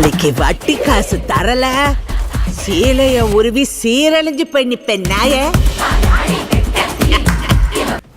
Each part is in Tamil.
நாளைக்கு வட்டி காசு தரல சீலைய உருவி சீரழிஞ்சு போய் நிப்பேன் நாய.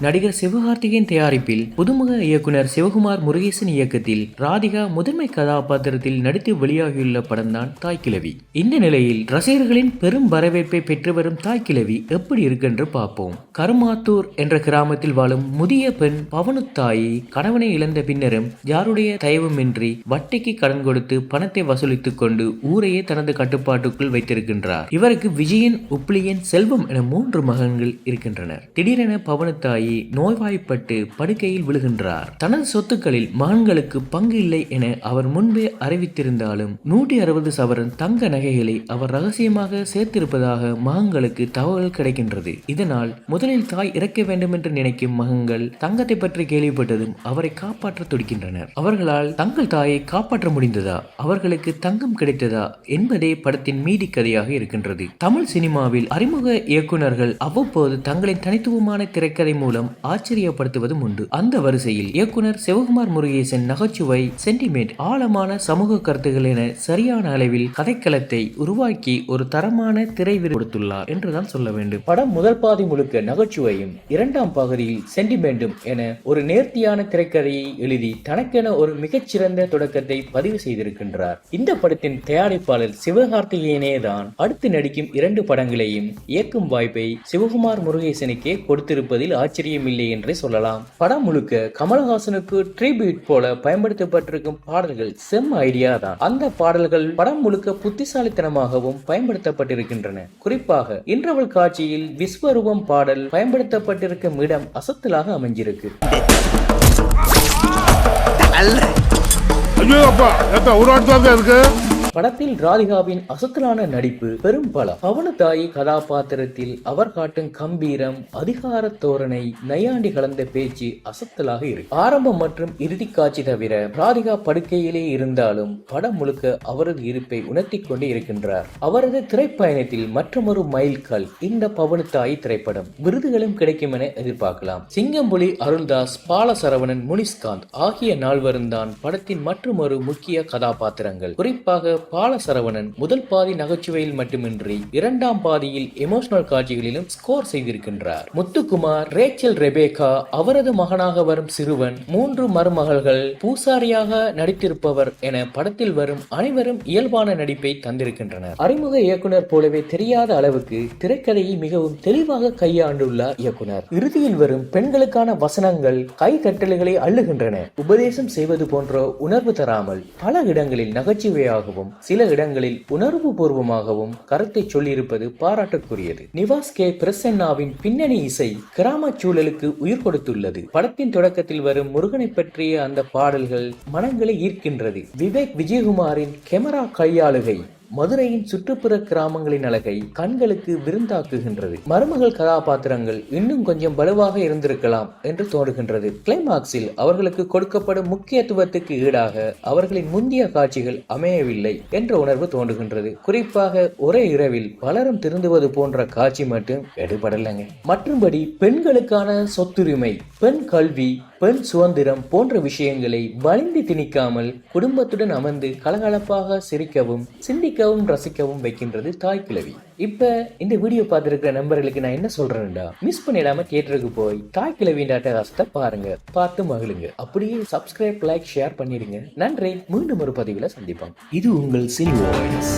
நடிகர் சிவகார்த்திகேயன் தயாரிப்பில் புதுமுக இயக்குனர் சிவகுமார் முருகேசன் இயக்கத்தில் ராதிகா முதன்மை கதாபாத்திரத்தில் நடித்து வெளியாகியுள்ள படம்தான் தாய்க்கிழவி. இந்த நிலையில் ரசிகர்களின் பெரும் வரவேற்பை பெற்று வரும் தாய்க்கிழவி எப்படி இருக்குன்னு பார்ப்போம். கருமாத்தூர் என்ற கிராமத்தில் வாழும் முதிய பெண் பவனுத்தாயி கணவனை இழந்த பின்னரும் யாருடைய தயவுமின்றி வட்டிக்கு கடன் கொடுத்து பணத்தை வசூலித்துக் கொண்டு ஊரையே தனது கட்டுப்பாட்டுக்குள் வைத்திருக்கின்றார். இவருக்கு விஜயன், உப்ளியன், செல்வம் என 3 மகன்கள் இருக்கின்றனர். திடீரென பவனுத்தாயி நோய்வாய்ப்பட்டு படுக்கையில் விழுகின்றார். தனது சொத்துக்களில் மகன்களுக்கு பங்கு இல்லை என அவர் முன்பே அறிவித்திருந்தாலும் 160 சவரன் தங்க நகைகளை அவர் ரகசியமாக சேர்த்திருப்பதாக மகன்களுக்கு தகவல் கிடைக்கின்றது. இதனால் முதலில் தாய் இறக்க வேண்டும் என்று நினைக்கும் மகன்கள் தங்கத்தை பற்றி கேள்விப்பட்டதும் அவரை காப்பாற்ற துடிக்கின்றனர். அவர்களால் தங்கள் தாயை காப்பாற்ற முடிந்ததா, அவர்களுக்கு தங்கம் கிடைத்ததா என்பதே படத்தின் மீதி கதையாக இருக்கின்றது. தமிழ் சினிமாவில் அறிமுக இயக்குனர்கள் அவ்வப்போது தங்களின் தனித்துவமான திரைக்கதை மூலம் ஆச்சரியப்படுத்துவதும் உண்டு. அந்த வரிசையில் இயக்குனர் சிவகுமார் முருகேசன் நகைச்சுவை, சென்டிமெண்ட், ஆழமான சமூக கருத்துக்கள் என சரியான அளவில் கதைக்களத்தை உருவாக்கி ஒரு தரமான திரைவிரு கொடுத்துள்ளார் என்றுதான் சொல்ல வேண்டும். படம் முதல் பாதி முழுக்க நகைச்சுவையும் 2ஆம் பகுதியில் சென்டிமெண்டும் என ஒரு நேர்த்தியான திரைக்கதையை எழுதி தனக்கென ஒரு மிகச்சிறந்த தொடக்கத்தை பதிவு செய்திருக்கின்றார். இந்த படத்தின் தயாரிப்பாளர் சிவகார்த்திகேயனே தான் அடுத்து நடிக்கும் 2 படங்களையும் இயக்கும் வாய்ப்பை சிவகுமார் முருகேசனுக்கே கொடுத்திருப்பதில் ஆச்சரியமில்லை என்றே சொல்லலாம். படம் முழுக்க கமலஹாசனுக்கு ட்ரிபியூட் போல பயன்படுத்தப்பட்டிருக்கும் பாடல்கள் செம் ஐடியா தான். அந்த பாடல்கள் படம் முழுக்க புத்திசாலித்தனமாகவும் பயன்படுத்தப்பட்டிருக்கின்றன. குறிப்பாக இன்டர்வல் காட்சியில் விஸ்வரூபம் பாடல் பயன்படுத்தப்பட்டிருக்கும் இடம் அசத்தலாக அமைஞ்சிருக்கு. படத்தில் ராதிகாவின் அசத்தலான நடிப்பு பெரும் பலம். பவனுத்தாயி கதாபாத்திரத்தில் அவர் காட்டும் கம்பீரம், அதிகார தோரணை, நையாண்டி கலந்த பேச்சு அசத்தலாக இருக்கு. ஆரம்பம் மற்றும் இறுதி காட்சி தவிர ராதிகா படுக்கையிலே இருந்தாலும் படம் முழுக்க அவரது இருப்பை உணர்த்தி கொண்டே இருக்கின்றார். அவரது திரைப்பயணத்தில் மற்றொரு மைல்கல் இந்த பவனுத்தாயி திரைப்படம். விருதுகளும் கிடைக்கும் என எதிர்பார்க்கலாம். சிங்கம்புலி, அருள்தாஸ், பாலசரவணன், முனிஸ்காந்த் ஆகிய 4 தான் படத்தின் மற்றொரு முக்கிய கதாபாத்திரங்கள். குறிப்பாக பாலசரவணன் முதல் பாதி நகைச்சுவையில் மட்டுமின்றி 2ஆம் பாதியில் எமோஷனல் காட்சிகளிலும் ஸ்கோர் செய்திருக்கின்றார். முத்துக்குமார், ரேச்சல், ரெபேகா, அவரது மகனாக வரும் சிறுவன், 3 மருமகள்கள், பூசாரியாக நடித்திருப்பவர் என படத்தில் வரும் அனைவரும் இயல்பான நடிப்பை தந்திருக்கின்றனர். அறிமுக இயக்குனர் போலவே தெரியாத அளவுக்கு திரைக்கதையை மிகவும் தெளிவாக கையாண்டுள்ளார் இயக்குனர். இறுதியில் வரும் பெண்களுக்கான வசனங்கள் கை தட்டல்களை அள்ளுகின்றன. உபதேசம் செய்வது போன்ற உணர்வு தராமல் பல இடங்களில் நகைச்சுவையாகவும் சில இடங்களில் உணர்வு பூர்வமாகவும் கருத்தை சொல்லியிருப்பது பாராட்டுக்குரியது. நிவாஸ் கே பிரசன்னாவின் பின்னணி இசை கிராம சூழலுக்கு உயிர் கொடுத்துள்ளது. படத்தின் தொடக்கத்தில் வரும் முருகனை பற்றிய அந்த பாடல்கள் மனங்களை ஈர்க்கின்றது. விவேக் விஜயகுமாரின் கேமரா கையாளுகை மதுரையின் சுற்றுப்புற கிராமங்களின் அழகை கண்களுக்கு விருந்தாக்குகின்றது. மருமகள் கதாபாத்திரங்கள் இன்னும் கொஞ்சம் வலுவாக இருந்திருக்கலாம் என்று தோன்றுகின்றது. கிளைமாக்ஸில் அவர்களுக்கு கொடுக்கப்படும் முக்கியத்துவத்துக்கு ஈடாக அவர்களின் முந்தைய காட்சிகள் அமையவில்லை என்ற உணர்வு தோன்றுகின்றது. குறிப்பாக ஒரே இரவில் பலரும் திருந்துவது போன்ற காட்சி மட்டும் எடுபடலைங்க. மற்றும்படி பெண்களுக்கான சொத்துரிமை, பெண் கல்வி, பெண் சுதந்திரம் போன்ற விஷயங்களை வலிந்து திணிக்காமல் குடும்பத்துடன் அமர்ந்து கலகலப்பாக சிரிக்கவும் சிந்திக்கவும் ரசிக்கவும் வைக்கின்றது தாய்க்கிழவி. இப்ப இந்த வீடியோ பார்த்திருக்கிற நண்பர்களுக்கு நான் என்ன சொல்றேன்டா, மிஸ் பண்ணிடாம தியேட்டருக்கு போய் தாய்க்கிழவின் அட்டகாசத்தை பாருங்க, பார்த்து மகிழுங்க. அப்படியே சப்ஸ்கிரைப், லைக், ஷேர் பண்ணிடுங்க. நன்றி. மீண்டும் ஒரு பதிவுல சந்திப்போம். இது உங்கள் சினி வாய்ஸ்.